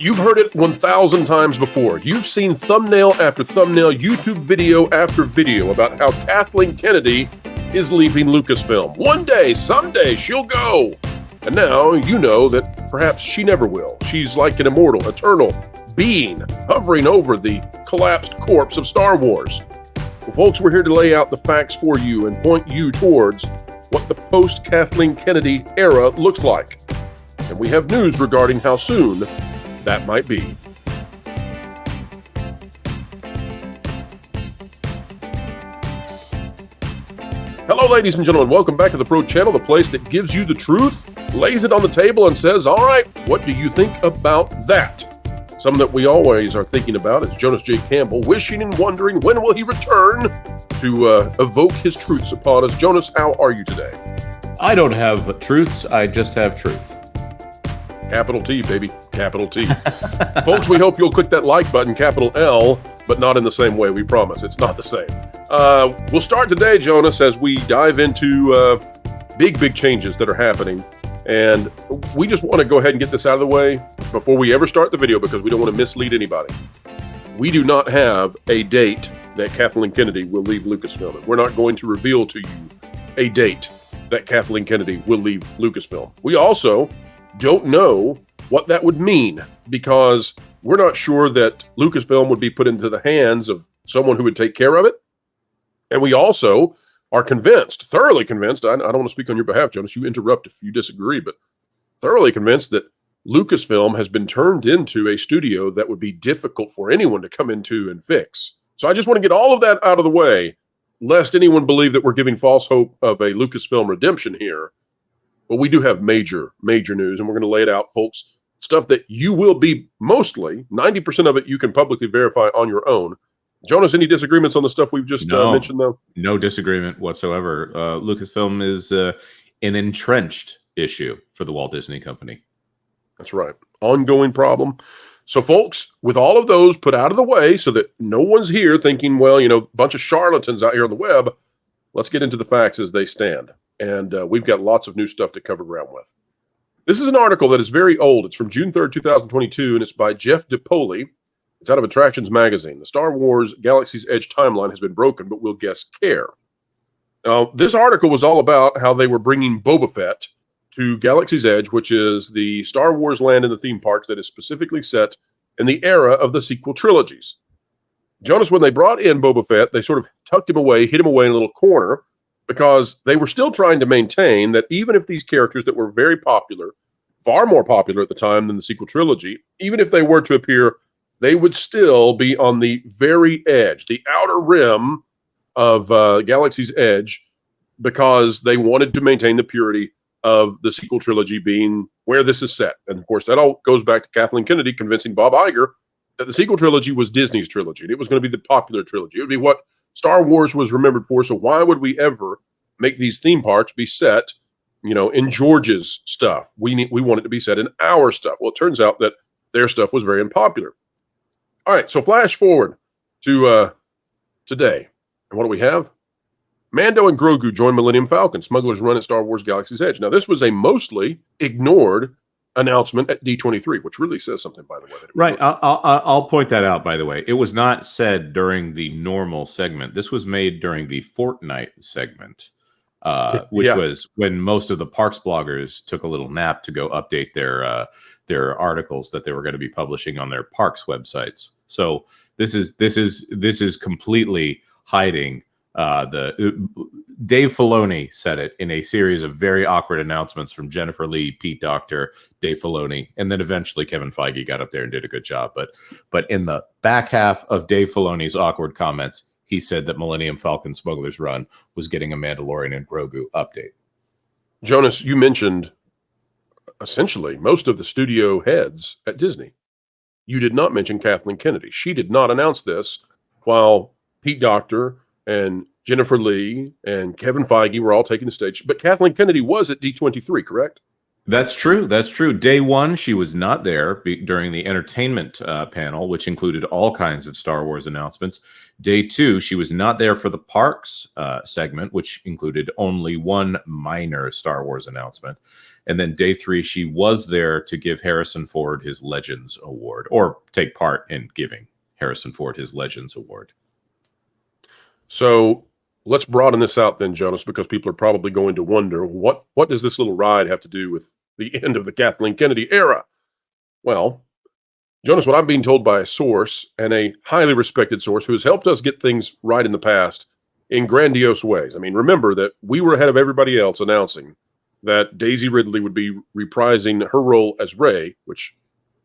You've heard it 1,000 times before. You've seen thumbnail after thumbnail, YouTube video after video about how Kathleen Kennedy is leaving Lucasfilm. One day, someday, she'll go. And now you know that perhaps she never will. She's like an immortal, eternal being hovering over the collapsed corpse of Star Wars. Well, folks, we're here to lay out the facts for you and point you towards what the post-Kathleen Kennedy era looks like. And we have news regarding how soon that might be. Hello, ladies and gentlemen. Welcome back to the Pro Channel, the place that gives you the truth, lays it on the table, and says, all right, what do you think about that? Something that we always are thinking about is Jonas J. Campbell, wishing and wondering when will he return to evoke his truths upon us. Jonas, how are you today? I don't have truths. I just have truth. Capital T, baby. Capital T. Folks, we hope you'll click that like button, capital L, but not in the same way, we promise. It's not the same. We'll start today, Jonas, as we dive into big changes that are happening. And we just want to go ahead and get this out of the way before we ever start the video because we don't want to mislead anybody. We do not have a date that Kathleen Kennedy will leave Lucasfilm. And we're not going to reveal to you a date that Kathleen Kennedy will leave Lucasfilm. We also don't know what that would mean because we're not sure that Lucasfilm would be put into the hands of someone who would take care of it. And we also are convinced, thoroughly convinced, I don't want to speak on your behalf, Jonas, you interrupt if you disagree, but thoroughly convinced that Lucasfilm has been turned into a studio that would be difficult for anyone to come into and fix. So I just want to get all of that out of the way, lest anyone believe that we're giving false hope of a Lucasfilm redemption here. But we do have major news, and we're going to lay it out, folks. Stuff that you will be mostly, 90% of it you can publicly verify on your own. Jonas, any disagreements on the stuff we've just mentioned, though? No disagreement whatsoever. Lucasfilm is an entrenched issue for the Walt Disney Company. That's right. Ongoing problem. So, folks, with all of those put out of the way so that no one's here thinking, well, you know, a bunch of charlatans out here on the web, let's get into the facts as they stand. And we've got lots of new stuff to cover around with. This is an article that is very old. It's from June 3rd, 2022, and it's by Jeff DiPoli. It's out of Attractions Magazine. The Star Wars Galaxy's Edge timeline has been broken, but we'll guess care. Now, this article was all about how they were bringing Boba Fett to Galaxy's Edge, which is the Star Wars land in the theme parks that is specifically set in the era of the sequel trilogies. Jonas, when they brought in Boba Fett, they sort of tucked him away, hid him away in a little corner, because they were still trying to maintain that even if these characters that were very popular, far more popular at the time than the sequel trilogy, even if they were to appear, they would still be on the very edge, the outer rim of Galaxy's Edge, because they wanted to maintain the purity of the sequel trilogy being where this is set. And of course, that all goes back to Kathleen Kennedy convincing Bob Iger that the sequel trilogy was Disney's trilogy. It was going to be the popular trilogy. It would be what Star Wars was remembered for. So why would we ever make these theme parks be set, you know, in George's stuff? We want it to be set in our stuff. Well, it turns out that their stuff was very unpopular. All right, so flash forward to today. And what do we have? Mando and Grogu join Millennium Falcon, Smuggler's Run at Star Wars Galaxy's Edge. Now, this was a mostly ignored announcement at D23, which really says something, by the way. Right, I'll point that out, by the way. It was not said during the normal segment. This was made during the Fortnite segment, which was when most of the parks bloggers took a little nap to go update their articles that they were going to be publishing on their parks websites. So this is completely hiding Dave Filoni said it in a series of very awkward announcements from Jennifer Lee, Pete Docter, Dave Filoni, and then eventually Kevin Feige got up there and did a good job. But in the back half of Dave Filoni's awkward comments, he said that Millennium Falcon Smuggler's Run was getting a Mandalorian and Grogu update. Jonas, you mentioned essentially most of the studio heads at Disney. You did not mention Kathleen Kennedy. She did not announce this while Pete Docter and Jennifer Lee and Kevin Feige were all taking the stage. But Kathleen Kennedy was at D23, correct? That's true. That's true. Day one, she was not there during the entertainment panel, which included all kinds of Star Wars announcements. Day two, she was not there for the parks segment, which included only one minor Star Wars announcement. And then day 3, she was there to give Harrison Ford his Legends Award, or take part in giving Harrison Ford his Legends Award. So let's broaden this out then, Jonas, because people are probably going to wonder, what does this little ride have to do with the end of the Kathleen Kennedy era? Well, Jonas, what I'm being told by a source, and a highly respected source who has helped us get things right in the past in grandiose ways. I mean, remember that we were ahead of everybody else announcing that Daisy Ridley would be reprising her role as Rey, which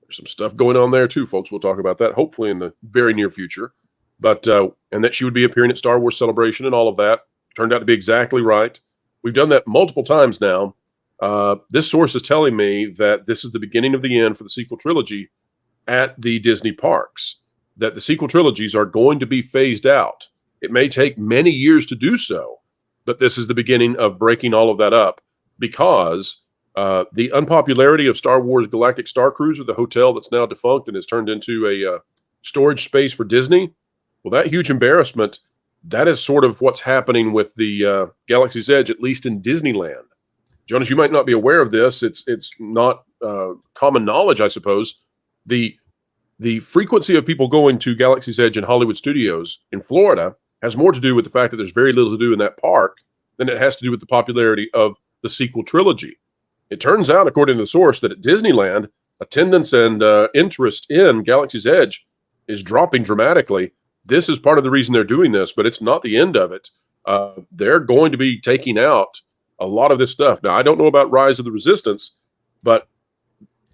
there's some stuff going on there too, folks. We'll talk about that hopefully in the very near future. But and that she would be appearing at Star Wars Celebration and all of that. Turned out to be exactly right. We've done that multiple times now. This source is telling me that this is the beginning of the end for the sequel trilogy at the Disney parks, that the sequel trilogies are going to be phased out. It may take many years to do so, but this is the beginning of breaking all of that up, because the unpopularity of Star Wars Galactic Star Cruiser, the hotel that's now defunct and has turned into a storage space for Disney, well, that huge embarrassment, that is sort of what's happening with the Galaxy's Edge, at least in Disneyland. Jonas, you might not be aware of this. It's not common knowledge, I suppose. The frequency of people going to Galaxy's Edge and Hollywood Studios in Florida has more to do with the fact that there's very little to do in that park than it has to do with the popularity of the sequel trilogy. It turns out, according to the source, that at Disneyland, attendance and interest in Galaxy's Edge is dropping dramatically. This is part of the reason they're doing this, but it's not the end of it. They're going to be taking out a lot of this stuff. Now, I don't know about Rise of the Resistance, but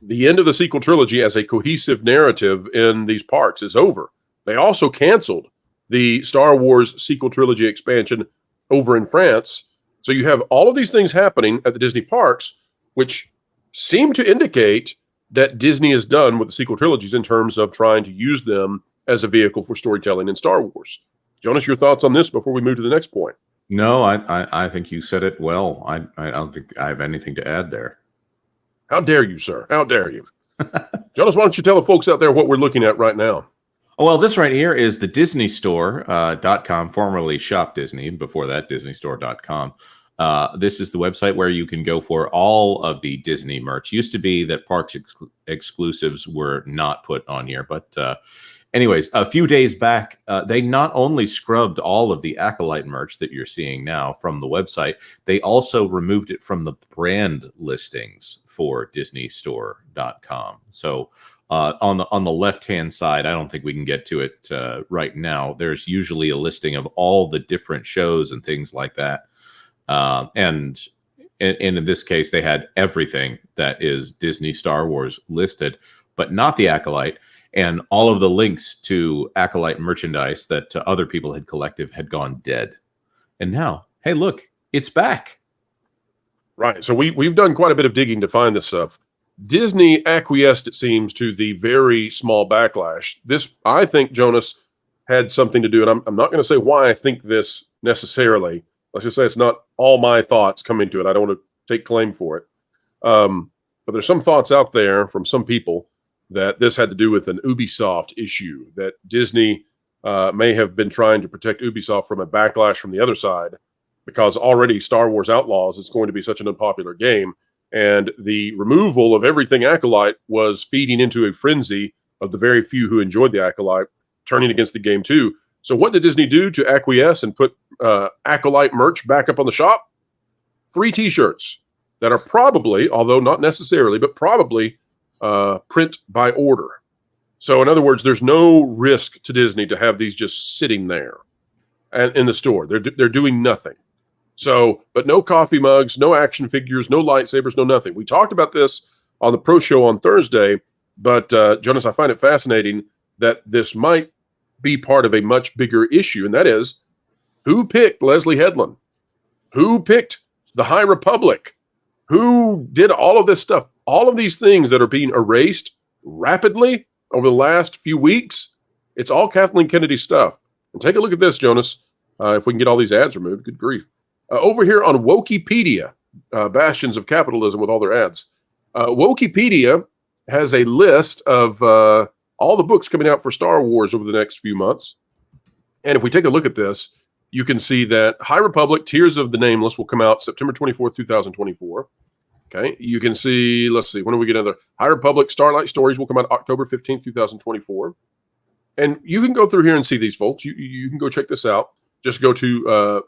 the end of the sequel trilogy as a cohesive narrative in these parks is over. They also canceled the Star Wars sequel trilogy expansion over in France. So you have all of these things happening at the Disney parks, which seem to indicate that Disney is done with the sequel trilogies in terms of trying to use them as a vehicle for storytelling in Star Wars. Jonas, your thoughts on this before we move to the next point? No, I think you said it well. I don't think I have anything to add there. How dare you, sir? How dare you? Jonas, why don't you tell the folks out there what we're looking at right now? Oh, well, this right here is the DisneyStore.com, formerly Shop Disney, before that, DisneyStore.com. This is the website where you can go for all of the Disney merch. Used to be that parks exclusives were not put on here, but anyways, a few days back, they not only scrubbed all of the Acolyte merch that you're seeing now from the website, they also removed it from the brand listings for DisneyStore.com. So on the left-hand side, I don't think we can get to it right now. There's usually a listing of all the different shows and things like that. And in this case, they had everything that is Disney Star Wars listed, but not the Acolyte. And all of the links to Acolyte merchandise that other people had collected had gone dead. And now, hey, look, it's back. Right. So we've done quite a bit of digging to find this stuff. Disney acquiesced, it seems, to the very small backlash. This, I think, Jonas, had something to do, and I'm not going to say why I think this necessarily. Let's just say it's not all my thoughts coming to it. I don't want to take claim for it. But there's some thoughts out there from some people that this had to do with an Ubisoft issue, that Disney may have been trying to protect Ubisoft from a backlash from the other side, because already Star Wars Outlaws is going to be such an unpopular game, and the removal of everything Acolyte was feeding into a frenzy of the very few who enjoyed the Acolyte, turning against the game too. So what did Disney do to acquiesce and put Acolyte merch back up on the shop? 3 t-shirts that are probably, although not necessarily, but probably print by order. So in other words, there's no risk to Disney to have these just sitting there and in the store. They're doing nothing. So, but no coffee mugs, no action figures, no lightsabers, no nothing. We talked about this on the Pro Show on Thursday, but Jonas, I find it fascinating that this might be part of a much bigger issue, and that is, who picked Leslie Headland? Who picked the High Republic? Who did all of this stuff? All of these things that are being erased rapidly over the last few weeks, it's all Kathleen Kennedy stuff. And take a look at this, Jonas, if we can get all these ads removed. Good grief. Over here on Wokipedia, bastions of capitalism with all their ads. Wokipedia has a list of all the books coming out for Star Wars over the next few months. And if we take a look at this, you can see that High Republic, Tears of the Nameless will come out September 24th, 2024. Okay, you can see, let's see, when do we get another? High Republic Starlight Stories will come out October 15th, 2024. And you can go through here and see these, folks. You can go check this out. Just go to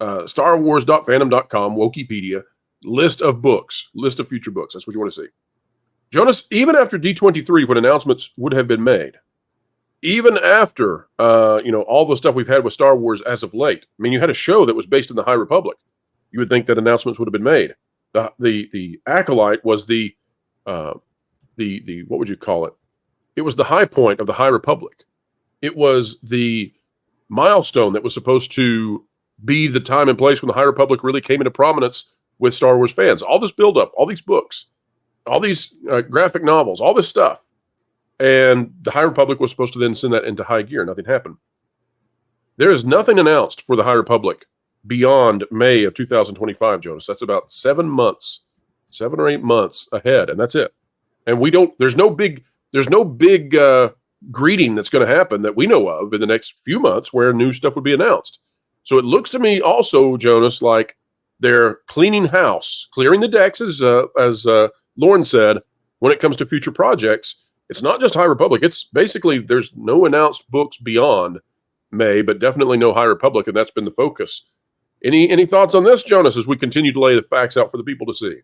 starwars.fandom.com, Wikipedia, list of books, list of future books. That's what you want to see. Jonas, even after D23, when announcements would have been made, even after, all the stuff we've had with Star Wars as of late, I mean, you had a show that was based in the High Republic. You would think that announcements would have been made. The acolyte was the what would you call it? It was the high point of the High Republic. It was the milestone that was supposed to be the time and place when the High Republic really came into prominence with Star Wars fans. All this buildup, all these books, all these graphic novels, all this stuff. And the High Republic was supposed to then send that into high gear. Nothing happened. There is nothing announced for the High Republic beyond May of 2025, Jonas. That's about 7 or 8 months ahead, and that's it. And there's no big greeting that's going to happen that we know of in the next few months where new stuff would be announced. So it looks to me also, Jonas, like they're cleaning house, clearing the decks, as Lauren said, when it comes to future projects. It's not just High Republic. It's basically there's no announced books beyond May, but definitely no High Republic, and that's been the focus. Any thoughts on this, Jonas, as we continue to lay the facts out for the people to see?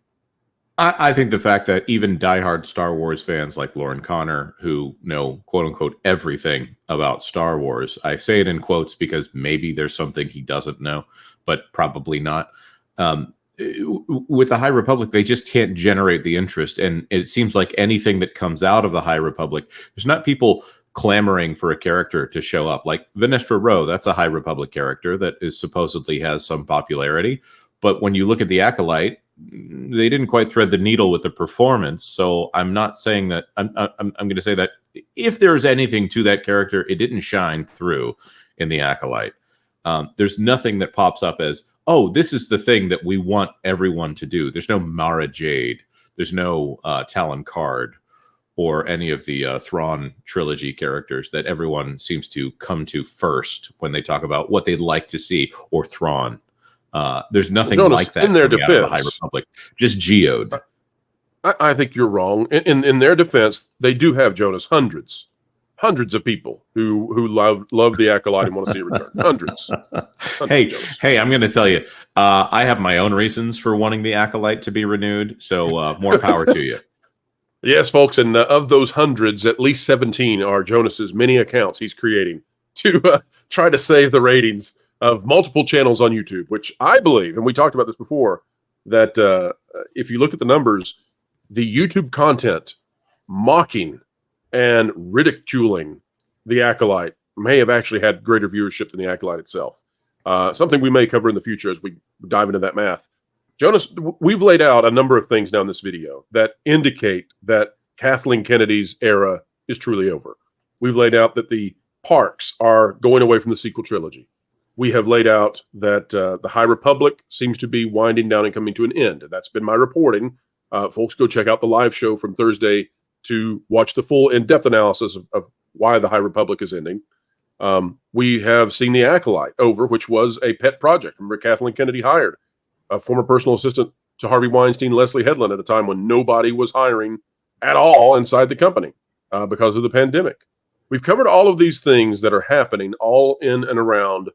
I think the fact that even diehard Star Wars fans like Lauren Connor, who know, quote unquote, everything about Star Wars, I say it in quotes because maybe there's something he doesn't know, but probably not. With the High Republic, they just can't generate the interest. And it seems like anything that comes out of the High Republic, there's not people clamoring for a character to show up. Like Venestra Rowe, that's a High Republic character that is supposedly has some popularity. But when you look at the Acolyte, they didn't quite thread the needle with the performance. So I'm not saying that. I'm going to say that if there's anything to that character, it didn't shine through in the Acolyte. There's nothing that pops up as, oh, this is the thing that we want everyone to do. There's no Mara Jade. There's no Talon Card or any of the Thrawn trilogy characters that everyone seems to come to first when they talk about what they'd like to see, or Thrawn. There's nothing Jonas, like that in their coming out of the defense, High Republic. Just geode. I think you're wrong. In their defense, they do have, Jonas, hundreds of people who love the Acolyte and want to see it return. Hundreds. Hey, I'm going to tell you, I have my own reasons for wanting the Acolyte to be renewed. So more power to you. Yes, folks, and of those hundreds, at least 17 are Jonas's many accounts he's creating to try to save the ratings of multiple channels on YouTube, which I believe, and we talked about this before, that if you look at the numbers, the YouTube content mocking and ridiculing the Acolyte may have actually had greater viewership than the Acolyte itself. Something we may cover in the future as we dive into that math. Jonas, we've laid out a number of things now in this video that indicate that Kathleen Kennedy's era is truly over. We've laid out that the parks are going away from the sequel trilogy. We have laid out that the High Republic seems to be winding down and coming to an end. That's been my reporting. Folks, go check out the live show from Thursday to watch the full in-depth analysis of why the High Republic is ending. We have seen the Acolyte over, which was a pet project. Remember, Kathleen Kennedy hired a former personal assistant to Harvey Weinstein, Leslie Headland, at a time when nobody was hiring at all inside the company because of the pandemic. We've covered all of these things that are happening all in and around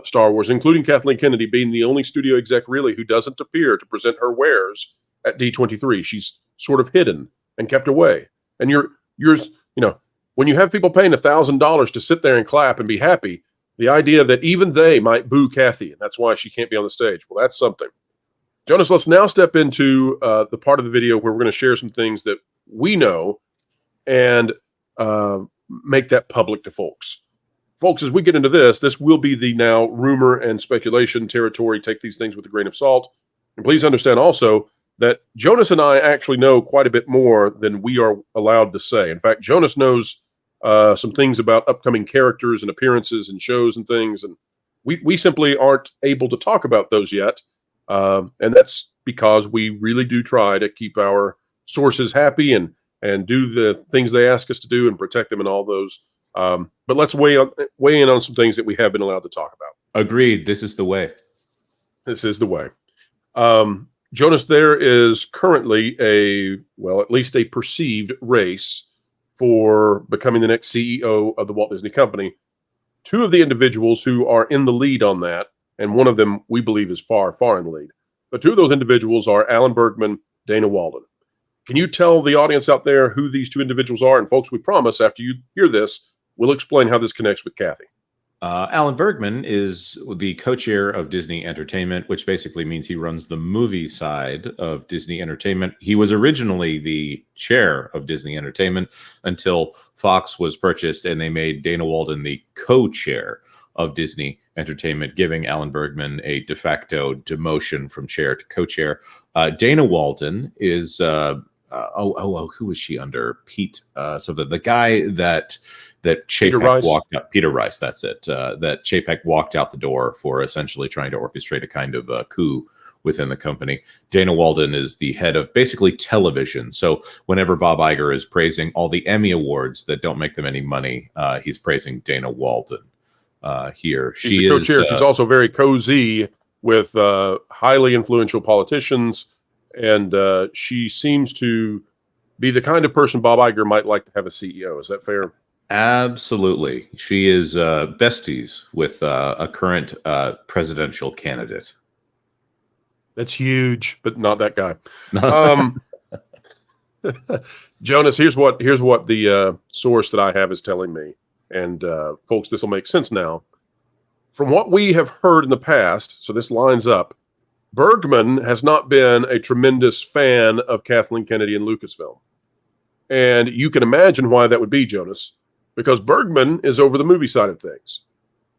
Star Wars, including Kathleen Kennedy being the only studio exec really who doesn't appear to present her wares at D23. She's sort of hidden and kept away. And you're when you have people paying $1,000 to sit there and clap and be happy, the idea that even they might boo Kathy, and that's why she can't be on the stage. Well, that's something. Jonas, let's now step into the part of the video where we're going to share some things that we know and make that public to folks. Folks, as we get into this will be the now rumor and speculation territory. Take these things with a grain of salt. And please understand also that Jonas and I actually know quite a bit more than we are allowed to say. In fact, Jonas knows some things about upcoming characters and appearances and shows and things, and we simply aren't able to talk about those yet. And that's because we really do try to keep our sources happy and do the things they ask us to do and protect them and all those. But let's weigh in on some things that we have been allowed to talk about. Agreed. This is the way. This is the way. Jonas, there is currently at least a perceived race for becoming the next CEO of the Walt Disney Company. Two of the individuals who are in the lead on that, and one of them we believe is far, far in the lead. But two of those individuals are Alan Bergman, Dana Walden. Can you tell the audience out there who these two individuals are? And folks, we promise after you hear this, we'll explain how this connects with Kathy. Alan Bergman is the co-chair of Disney Entertainment, which basically means he runs the movie side of Disney Entertainment. He was originally the chair of Disney Entertainment until Fox was purchased, and they made Dana Walden the co-chair of Disney Entertainment, giving Alan Bergman a de facto demotion from chair to co-chair. Dana Walden is who was she under? Pete, so the guy that Chapek walked out, Peter Rice, that's it. That Chapek walked out the door for essentially trying to orchestrate a kind of coup within the company. Dana Walden is the head of basically television. So whenever Bob Iger is praising all the Emmy Awards that don't make them any money, he's praising Dana Walden here. She's the co-chair. She's also very cozy with highly influential politicians, and she seems to be the kind of person Bob Iger might like to have a CEO. Is that fair? Absolutely. She is besties with a current presidential candidate. That's huge, but not that guy. Jonas, here's what the source that I have is telling me. And folks, this will make sense now. From what we have heard in the past, so this lines up, Bergman has not been a tremendous fan of Kathleen Kennedy and Lucasfilm. And you can imagine why that would be, Jonas, because Bergman is over the movie side of things.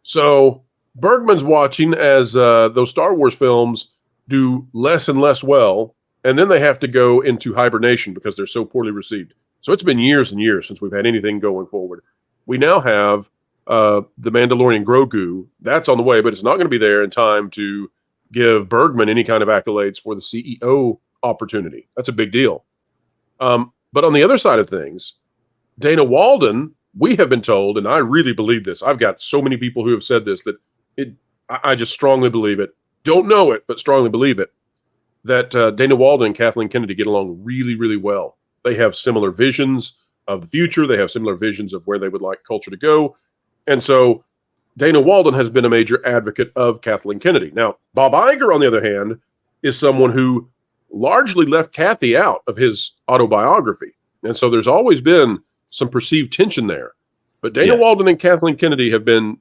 So Bergman's watching as those Star Wars films do less and less well, and then they have to go into hibernation because they're so poorly received. So it's been years and years since we've had anything going forward. We now have the Mandalorian Grogu. That's on the way, but it's not going to be there in time to give Bergman any kind of accolades for the CEO opportunity. That's a big deal. But on the other side of things, Dana Walden, we have been told, and I really believe this. I've got so many people who have said this that I just strongly believe it. Don't know it, but strongly believe it, that Dana Walden and Kathleen Kennedy get along really, really well. They have similar visions of the future. They have similar visions of where they would like culture to go. And so Dana Walden has been a major advocate of Kathleen Kennedy. Now, Bob Iger, on the other hand, is someone who largely left Kathy out of his autobiography. And so there's always been some perceived tension there. But Dana Walden and Kathleen Kennedy have been,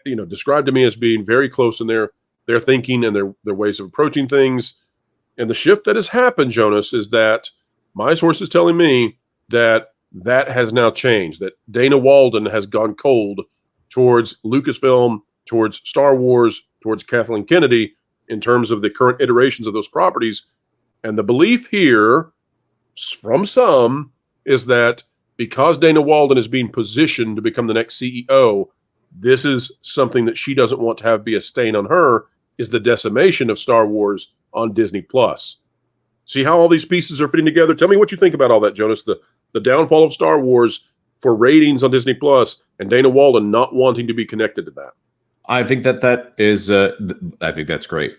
described to me as being very close in their thinking and their ways of approaching things. And the shift that has happened, Jonas, is that my source is telling me that has now changed, that Dana Walden has gone cold towards Lucasfilm, towards Star Wars, towards Kathleen Kennedy in terms of the current iterations of those properties. And the belief here from some is that because Dana Walden is being positioned to become the next CEO, this is something that she doesn't want to have be a stain on her, is the decimation of Star Wars on Disney Plus. See how all these pieces are fitting together? Tell me what you think about all that, Jonas. The downfall of Star Wars for ratings on Disney Plus and Dana Walden not wanting to be connected to that. I think that is, I think that's great.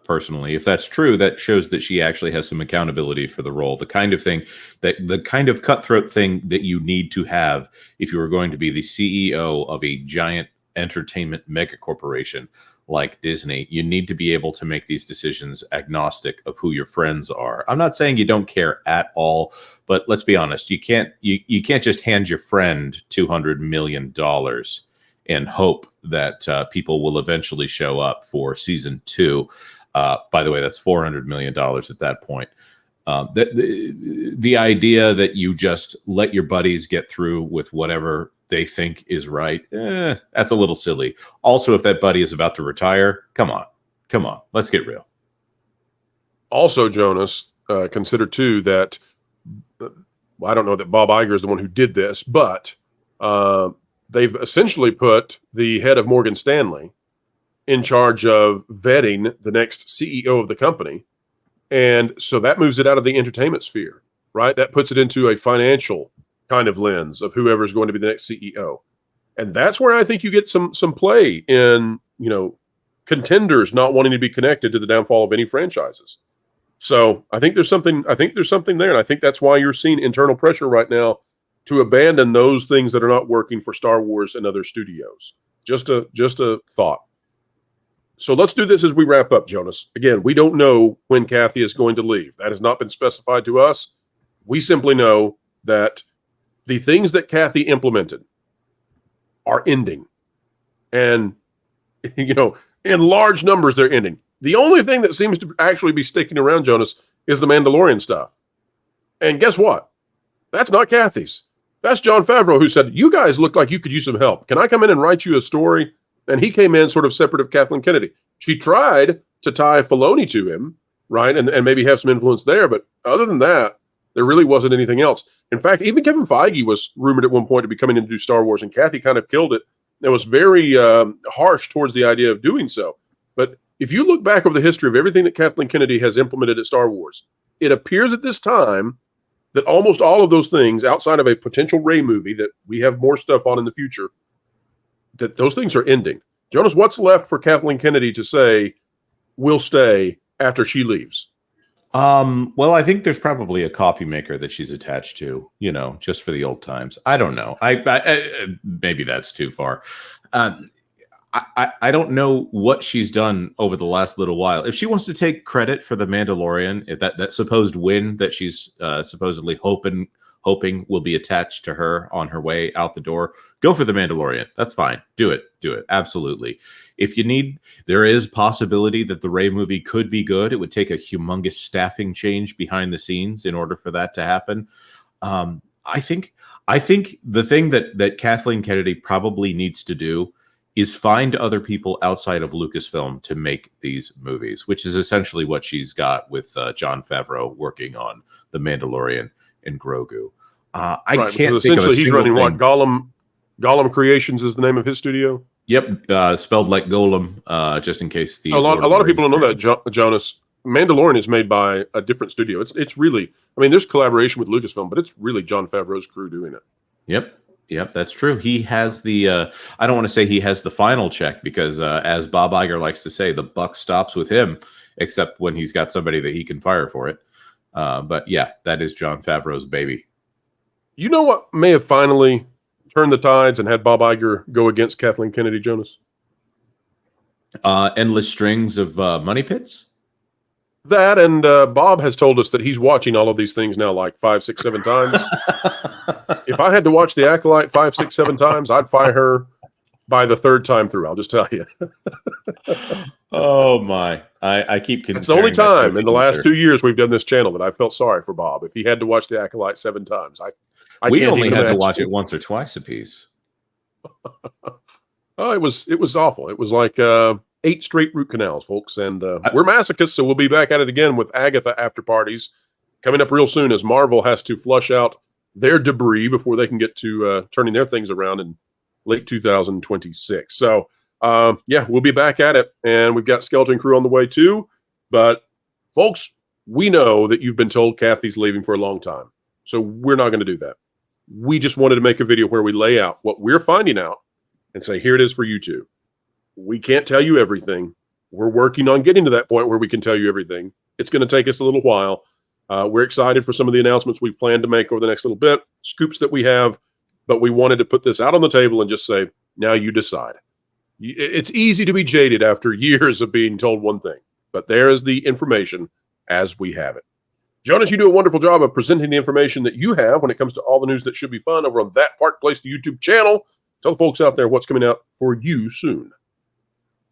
Personally, if that's true, that shows that she actually has some accountability for the role, the kind of cutthroat thing that you need to have if you are going to be the CEO of a giant entertainment mega corporation like Disney. You need to be able to make these decisions agnostic of who your friends are. I'm not saying you don't care at all, but let's be honest, you can't just hand your friend $200 million and hope that people will eventually show up for season 2. By the way, that's $400 million at that point. The idea that you just let your buddies get through with whatever they think is right, that's a little silly. Also, if that buddy is about to retire, come on, let's get real. Also, Jonas, consider too that, I don't know that Bob Iger is the one who did this, but they've essentially put the head of Morgan Stanley in charge of vetting the next CEO of the company. And so that moves it out of the entertainment sphere, right? That puts it into a financial kind of lens of whoever is going to be the next CEO. And that's where I think you get some play in, contenders not wanting to be connected to the downfall of any franchises. So I think there's something. I think there's something there, and I think that's why you're seeing internal pressure right now to abandon those things that are not working for Star Wars and other studios. Just a thought. So let's do this as we wrap up, Jonas. Again, we don't know when Kathy is going to leave. That has not been specified to us. We simply know that the things that Kathy implemented are ending. And, in large numbers, they're ending. The only thing that seems to actually be sticking around, Jonas, is the Mandalorian stuff. And guess what? That's not Kathy's. That's Jon Favreau, who said, you guys look like you could use some help. Can I come in and write you a story? And he came in sort of separate of Kathleen Kennedy. She tried to tie Filoni to him, right? And maybe have some influence there. But other than that, there really wasn't anything else. In fact, even Kevin Feige was rumored at one point to be coming in to do Star Wars, and Kathy kind of killed it. It was very harsh towards the idea of doing so. But if you look back over the history of everything that Kathleen Kennedy has implemented at Star Wars, it appears at this time that almost all of those things, outside of a potential Rey movie that we have more stuff on in the future, that those things are ending. Jonas, what's left for Kathleen Kennedy to say will stay after she leaves? Well, I think there's probably a coffee maker that she's attached to, just for the old times. I don't know. I maybe that's too far. I don't know what she's done over the last little while. If she wants to take credit for the Mandalorian, if that supposed win that she's supposedly hoping will be attached to her on her way out the door, go for the Mandalorian. That's fine. Do it. Absolutely. If you need, there is possibility that the Rey movie could be good. It would take a humongous staffing change behind the scenes in order for that to happen. I think the thing that Kathleen Kennedy probably needs to do is find other people outside of Lucasfilm to make these movies, which is essentially what she's got with Jon Favreau working on The Mandalorian and Grogu. I can't think of a essentially he's running thing. what? Gollum Creations is the name of his studio? Yep, spelled like Golem, just in case the a lot of people don't know that, Jonas. Mandalorian is made by a different studio. It's really, there's collaboration with Lucasfilm, but it's really Jon Favreau's crew doing it. Yep, that's true. He has the, I don't want to say he has the final check because as Bob Iger likes to say, the buck stops with him, except when he's got somebody that he can fire for it. But yeah, that is Jon Favreau's baby. You know what may have finally turned the tides and had Bob Iger go against Kathleen Kennedy, Jonas? Endless strings of money pits? That, and Bob has told us that he's watching all of these things now like 5, 6, 7 times. If I had to watch The Acolyte 5, 6, 7 times, I'd fire her by the third time through. I'll just tell you. Oh, my. I keep It's the only time in the last 2 years we've done this channel that I felt sorry for Bob. If he had to watch The Acolyte 7 times, we only had to watch it once or twice a piece. Oh, it was awful. It was like 8 straight root canals, folks. And we're masochists, so we'll be back at it again with Agatha after parties coming up real soon as Marvel has to flush out their debris before they can get to turning their things around in late 2026. So, we'll be back at it. And we've got Skeleton Crew on the way too. But, folks, we know that you've been told Kathy's leaving for a long time. So we're not going to do that. We just wanted to make a video where we lay out what we're finding out and say, here it is for you two. We can't tell you everything. We're working on getting to that point where we can tell you everything. It's going to take us a little while. We're excited for some of the announcements we plan to make over the next little bit, scoops that we have, but we wanted to put this out on the table and just say, now you decide. It's easy to be jaded after years of being told one thing, but there is the information as we have it. Jonas, you do a wonderful job of presenting the information that you have when it comes to all the news that should be fun over on That Park Place, the YouTube channel. Tell the folks out there what's coming out for you soon.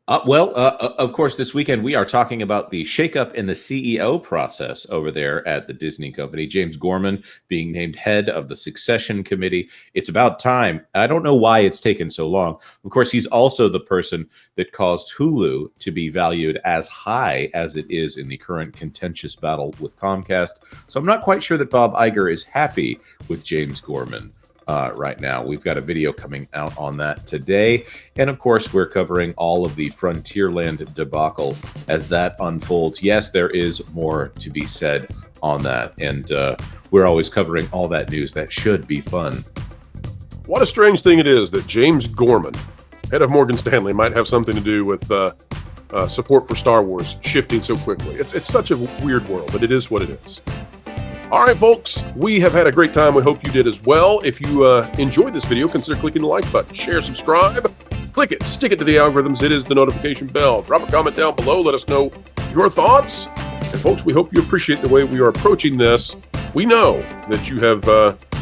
Of course, this weekend we are talking about the shakeup in the CEO process over there at the Disney company. James Gorman being named head of the succession committee. It's about time. I don't know why it's taken so long. Of course, he's also the person that caused Hulu to be valued as high as it is in the current contentious battle with Comcast. So I'm not quite sure that Bob Iger is happy with James Gorman. Right now. We've got a video coming out on that today. And of course, we're covering all of the Frontierland debacle as that unfolds. Yes, there is more to be said on that. And we're always covering all that news. That should be fun. What a strange thing it is that James Gorman, head of Morgan Stanley, might have something to do with support for Star Wars shifting so quickly. It's such a weird world, but it is what it is. All right, folks, we have had a great time. We hope you did as well. If you enjoyed this video, consider clicking the like button, share, subscribe, click it, stick it to the algorithms. It is the notification bell. Drop a comment down below. Let us know your thoughts. And folks, we hope you appreciate the way we are approaching this. We know that you have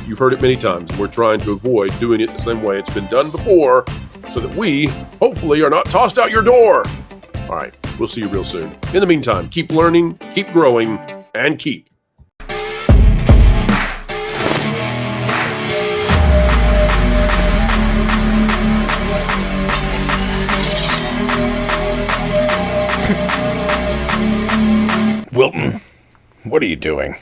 you've heard it many times, and we're trying to avoid doing it the same way it's been done before, so that we hopefully are not tossed out your door. All right, we'll see you real soon. In the meantime, keep learning, keep growing, and keep Wilton, what are you doing?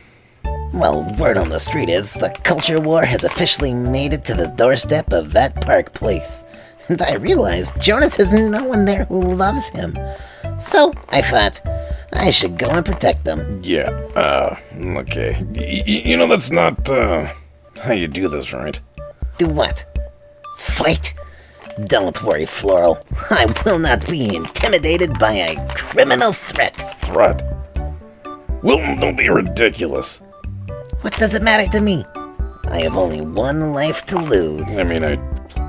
Well, word on the street is the culture war has officially made it to the doorstep of that park place. And I realized Jonas has no one there who loves him. So I thought I should go and protect them. Yeah, okay. You know, that's not, how you do this, right? Do what? Fight? Don't worry, Floral. I will not be intimidated by a criminal threat. Threat? Wilton, don't be ridiculous. What does it matter to me? I have only one life to lose. I mean, I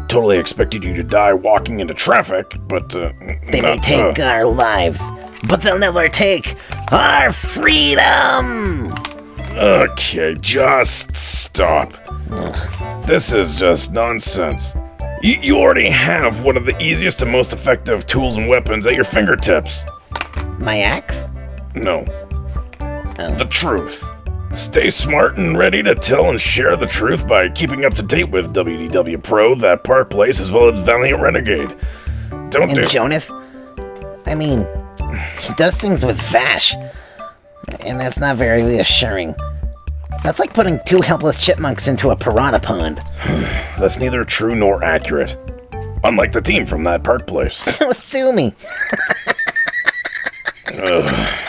totally expected you to die walking into traffic, but, They may take our lives, but they'll never take our freedom! Okay, just stop. This is just nonsense. You already have one of the easiest and most effective tools and weapons at your fingertips. My axe? No. The truth. Stay smart and ready to tell and share the truth by keeping up to date with WDW Pro, that park place, as well as Valiant Renegade. Don't And do... Jonas? I mean, he does things with Vash, and that's not very reassuring. That's like putting two helpless chipmunks into a piranha pond. That's neither true nor accurate. Unlike the team from that park place. Sue me. Ugh.